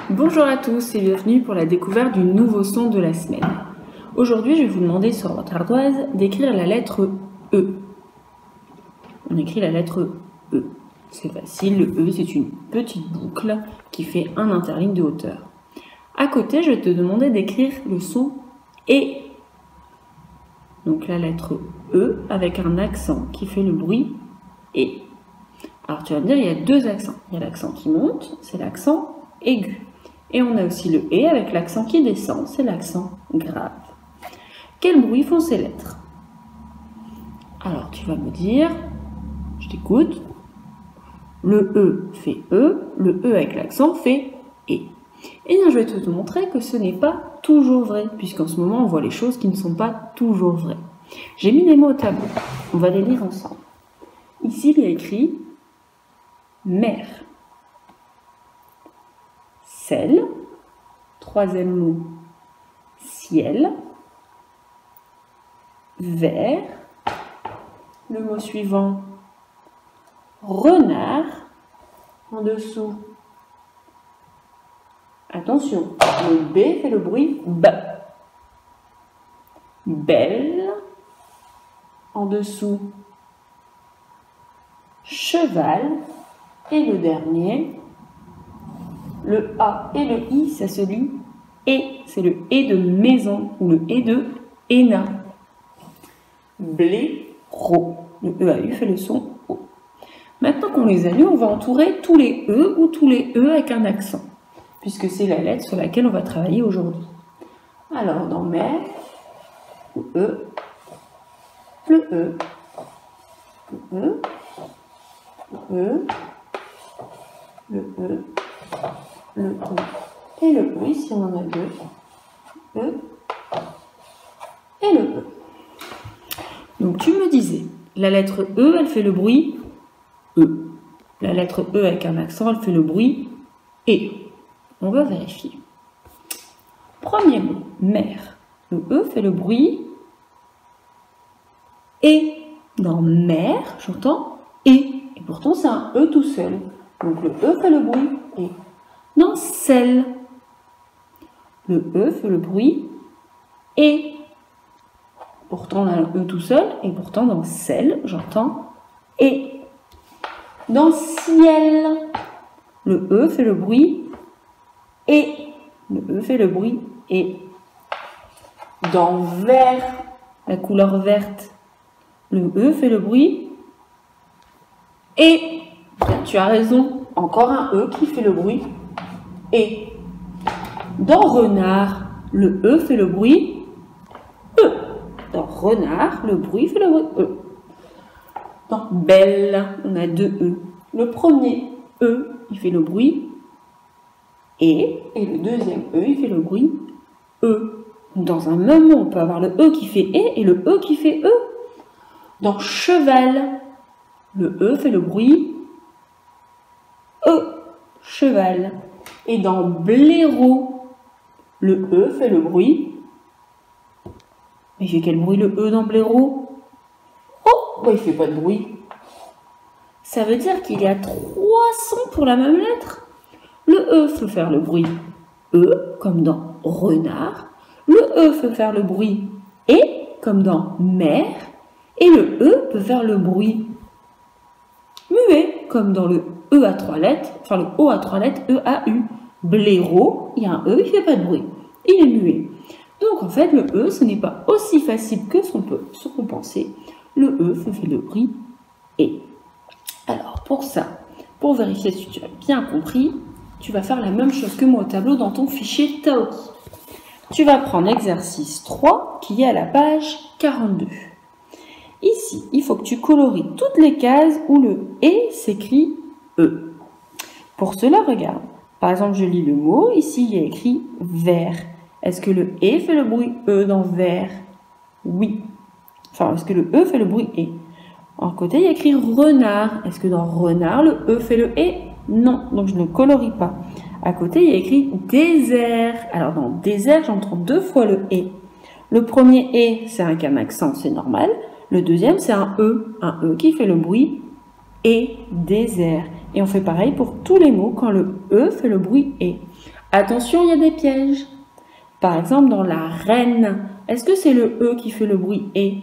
Bonjour à tous et bienvenue pour la découverte du nouveau son de la semaine. Aujourd'hui, je vais vous demander sur votre ardoise d'écrire la lettre E. On écrit la lettre E. C'est facile, le E c'est une petite boucle qui fait un interligne de hauteur. À côté, je vais te demander d'écrire le son E. Donc la lettre E avec un accent qui fait le bruit E. Alors tu vas me dire, il y a deux accents. Il y a l'accent qui monte, c'est l'accent aigu. Et on a aussi le E avec l'accent qui descend, c'est l'accent grave. Quel bruit font ces lettres? Alors tu vas me dire, je t'écoute, le E fait E, le E avec l'accent fait E. Et bien je vais te montrer que ce n'est pas toujours vrai, puisqu'en ce moment on voit les choses qui ne sont pas toujours vraies. J'ai mis les mots au tableau, on va les lire ensemble. Ici il y a écrit mer. Sel, troisième mot, ciel, vert, le mot suivant, renard, en dessous. Attention, le B fait le bruit B. Belle, en dessous, cheval, et le dernier, le A et le I, ça se lit et, c'est le E de maison ou le E de ENA. Blaireau. Le EAU fait le son O. Maintenant qu'on les a lus, on va entourer tous les E ou tous les E avec un accent, puisque c'est la lettre sur laquelle on va travailler aujourd'hui. Alors, dans mer, le E, le E et le E, ici on en a deux, E et le E. Donc tu me disais, la lettre E, elle fait le bruit E. La lettre E avec un accent, elle fait le bruit E. On va vérifier. Premier mot, mer. Le E fait le bruit E. Dans mer, j'entends E. Et pourtant c'est un E tout seul. Donc le E fait le bruit E. Dans sel, le E fait le bruit E. Pourtant on a le E tout seul, et pourtant dans sel, j'entends E. Dans ciel, le E fait le bruit E. Le E fait le bruit E. Dans vert, la couleur verte, le E fait le bruit E. Tu as raison, encore un E qui fait le bruit E. Dans renard, le E fait le bruit E. Dans renard, le bruit fait le bruit E. Dans belle, on a deux E. Le premier E, il fait le bruit E, et le deuxième E, il fait le bruit E. Dans un même mot, on peut avoir le E qui fait E et le E qui fait E. Dans cheval, le E fait le bruit E, cheval. Et dans blaireau, le E fait le bruit. Mais il fait quel bruit le E dans blaireau? Oh, bah il fait pas de bruit. Ça veut dire qu'il y a 3 sons pour la même lettre. Le E peut faire le bruit E, comme dans renard. Le E peut faire le bruit E, comme dans mer. Et le E peut faire le bruit muet, comme dans le E à 3 lettres, enfin le O à 3 lettres, E-A-U. Blaireau, il y a un E, il ne fait pas de bruit. Il est muet. Donc en fait, le E, ce n'est pas aussi facile que ce qu'on pensait. Le E fait le bruit E. Alors pour ça, pour vérifier si tu as bien compris, tu vas faire la même chose que moi au tableau dans ton fichier Taoki. Tu vas prendre l'exercice 3 qui est à la page 42. Ici, il faut que tu colories toutes les cases où le E s'écrit E. Pour cela, regarde. Par exemple, je lis le mot. Ici, il y a écrit vert. Est-ce que le E fait le bruit E dans vert? Oui. Enfin, est-ce que le E fait le bruit E? En côté, il y a écrit renard. Est-ce que dans renard, le E fait le E? Non. Donc, je ne colorie pas. À côté, il y a écrit désert. Alors, dans désert, j'entends 2 fois le E. Le premier E, c'est avec un accent, c'est normal. Le deuxième, c'est un E qui fait le bruit et désert. Et on fait pareil pour tous les mots quand le E fait le bruit et. Attention, il y a des pièges. Par exemple, dans la reine, est-ce que c'est le E qui fait le bruit et?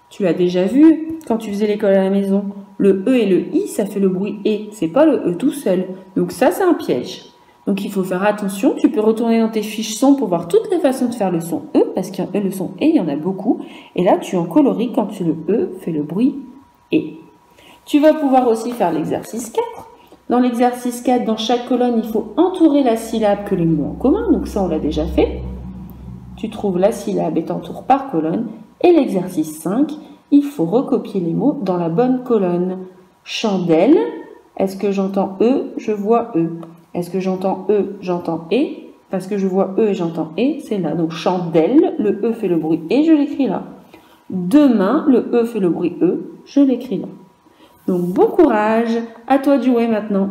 Tu l'as déjà vu quand tu faisais l'école à la maison. Le E et le I, ça fait le bruit et. C'est pas le E tout seul. Donc ça, c'est un piège. Donc il faut faire attention. Tu peux retourner dans tes fiches son pour voir toutes les façons de faire le son E, parce que le son E, il y en a beaucoup. Et là, tu en coloris quand le E fait le bruit et. Tu vas pouvoir aussi faire l'exercice 4. Dans l'exercice 4, dans chaque colonne, il faut entourer la syllabe que les mots ont en commun. Donc ça, on l'a déjà fait. Tu trouves la syllabe et t'entoures par colonne. Et l'exercice 5, il faut recopier les mots dans la bonne colonne. Chandelle, est-ce que j'entends E, je vois E. Est-ce que j'entends E, j'entends E. Parce que je vois E et j'entends E, c'est là. Donc chandelle, le E fait le bruit E, je l'écris là. Demain, le E fait le bruit E, je l'écris là. Donc bon courage, à toi de jouer maintenant.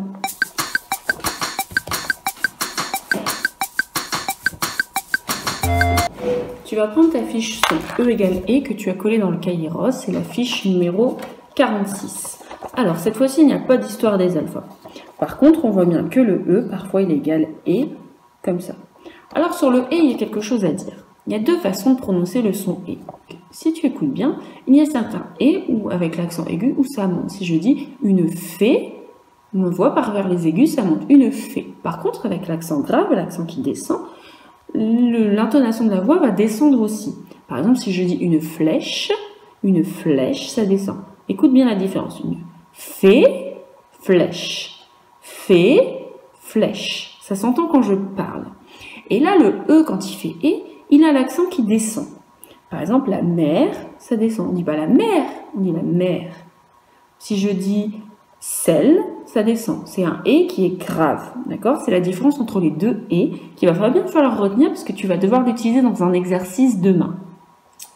Tu vas prendre ta fiche son E égale E que tu as collée dans le cahier rose, c'est la fiche numéro 46. Alors cette fois-ci, il n'y a pas d'histoire des alphabets. Par contre, on voit bien que le E, parfois il est égal E, comme ça. Alors sur le E, il y a quelque chose à dire. Il y a deux façons de prononcer le son E. Si tu écoutes bien, il y a certains E ou avec l'accent aigu où ça monte. Si je dis une fée, on voit par vers les aigus, ça monte une fée. Par contre, avec l'accent grave, l'accent qui descend, l'intonation de la voix va descendre aussi. Par exemple, si je dis une flèche, ça descend. Écoute bien la différence. Une fée, flèche. Fée, flèche. Ça s'entend quand je parle. Et là, le E, quand il fait E, il a l'accent qui descend. Par exemple, la mer, ça descend. On ne dit pas la mer, on dit la mer. Si je dis sel, ça descend. C'est un E qui est grave. D'accord? C'est la différence entre les deux E qu'il va bien falloir retenir parce que tu vas devoir l'utiliser dans un exercice demain.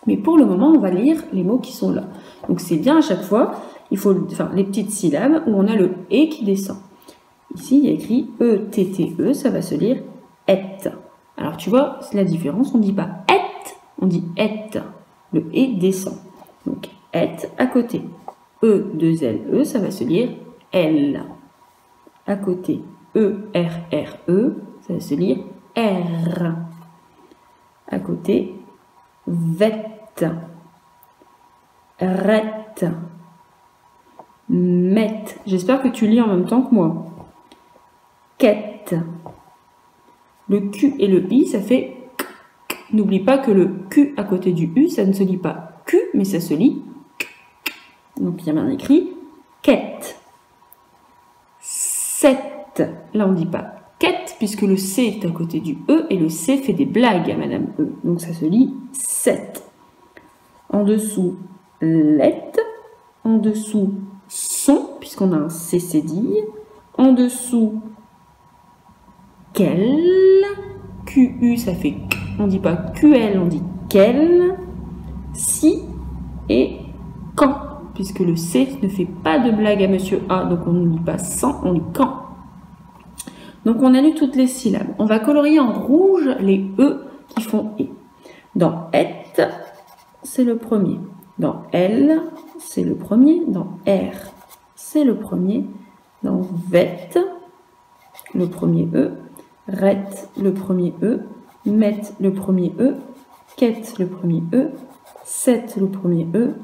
Mais pour le moment, on va lire les mots qui sont là. Donc c'est bien à chaque fois, il faut les petites syllabes où on a le E qui descend. Ici, il y a écrit E-T-T-E, ça va se lire et. Alors tu vois, c'est la différence, on ne dit pas et, on dit et. Le E descend. Donc et à côté. E-2-L-E, ça va se lire L. À côté, E-R-R-E, ça va se lire R. À côté, vette, rette, mette. J'espère que tu lis en même temps que moi. Quête. Le Q et le I, ça fait K. N'oublie pas que le Q à côté du U, ça ne se lit pas Q, mais ça se lit K. Donc il y a bien écrit quête. Sept. Là on ne dit pas quête, puisque le C est à côté du E, et le C fait des blagues à Madame E. Donc ça se lit 7. En dessous, let. En dessous, son, puisqu'on a un C cédille. En dessous, quel. QU, ça fait Q. On ne dit pas QL, on dit quel. Si et quand, puisque le C ne fait pas de blague à Monsieur A, donc on ne dit pas sans, on dit quand. Donc on a lu toutes les syllabes. On va colorier en rouge les E qui font E. Dans et, c'est le premier. Dans L, c'est le premier. Dans R, c'est le premier. Dans vet, le premier E. Ret, le premier E. Met, le premier E. Quête, le premier E. Set, le premier E.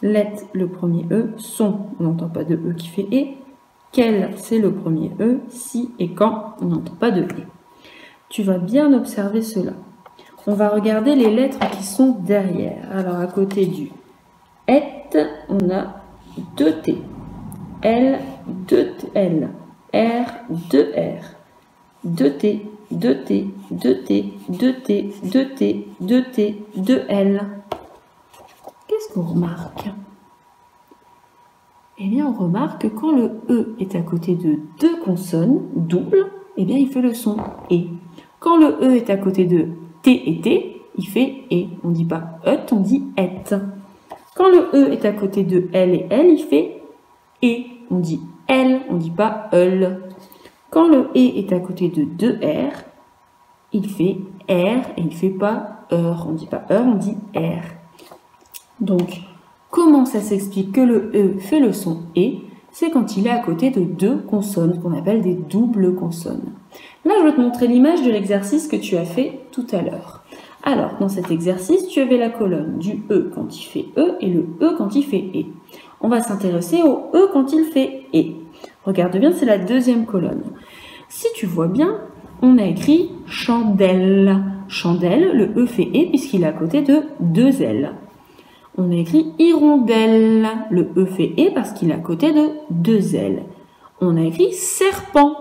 Let, le premier E. Son, on n'entend pas de E qui fait E. Quel, c'est le premier E. Si et quand, on n'entend pas de E. Tu vas bien observer cela. On va regarder les lettres qui sont derrière. Alors, à côté du et, on a 2 T. L, 2 L. R, 2 R. 2 T, 2 T, 2 T, 2 T, 2 T, 2 T, 2 L. Qu'est-ce qu'on remarque? Eh bien, on remarque que quand le E est à côté de deux consonnes doubles, eh bien, il fait le son E. Quand le E est à côté de T et T, il fait E. On ne dit pas ET, on dit ET. Quand le E est à côté de L et L, il fait E. On dit L, on ne dit pas EL. Quand le E est à côté de deux R, il fait R et il ne fait pas EUR. On ne dit pas EUR, on dit R. Donc, comment ça s'explique que le E fait le son E? C'est quand il est à côté de deux consonnes qu'on appelle des doubles consonnes. Là, je vais te montrer l'image de l'exercice que tu as fait tout à l'heure. Alors, dans cet exercice, tu avais la colonne du E quand il fait E et le E quand il fait E. On va s'intéresser au E quand il fait E. Regarde bien, c'est la deuxième colonne. Si tu vois bien, on a écrit chandelle. Chandelle, le E fait E puisqu'il est à côté de deux L. On a écrit hirondelle. Le E fait E parce qu'il est à côté de deux L. On a écrit serpent.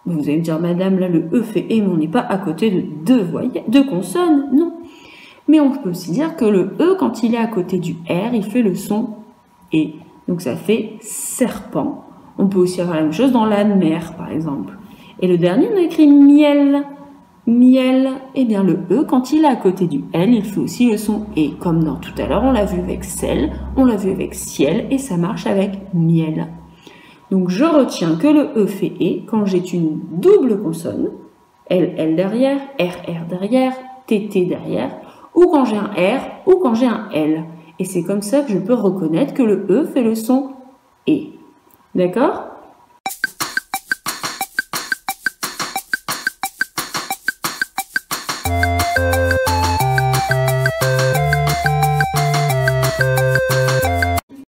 Vous allez me dire, madame, là, le E fait E, mais on n'est pas à côté de deux consonnes. Non. Mais on peut aussi dire que le E, quand il est à côté du R, il fait le son E. Donc ça fait serpent. On peut aussi avoir la même chose dans la mer, par exemple. Et le dernier, on a écrit miel. Miel, eh bien le E, quand il est à côté du L, il fait aussi le son E. Comme dans tout à l'heure, on l'a vu avec sel, on l'a vu avec ciel, et ça marche avec miel. Donc je retiens que le E fait E quand j'ai une double consonne, L, L derrière, R, R derrière, T, T derrière, ou quand j'ai un R, ou quand j'ai un L. Et c'est comme ça que je peux reconnaître que le E fait le son E. D'accord ?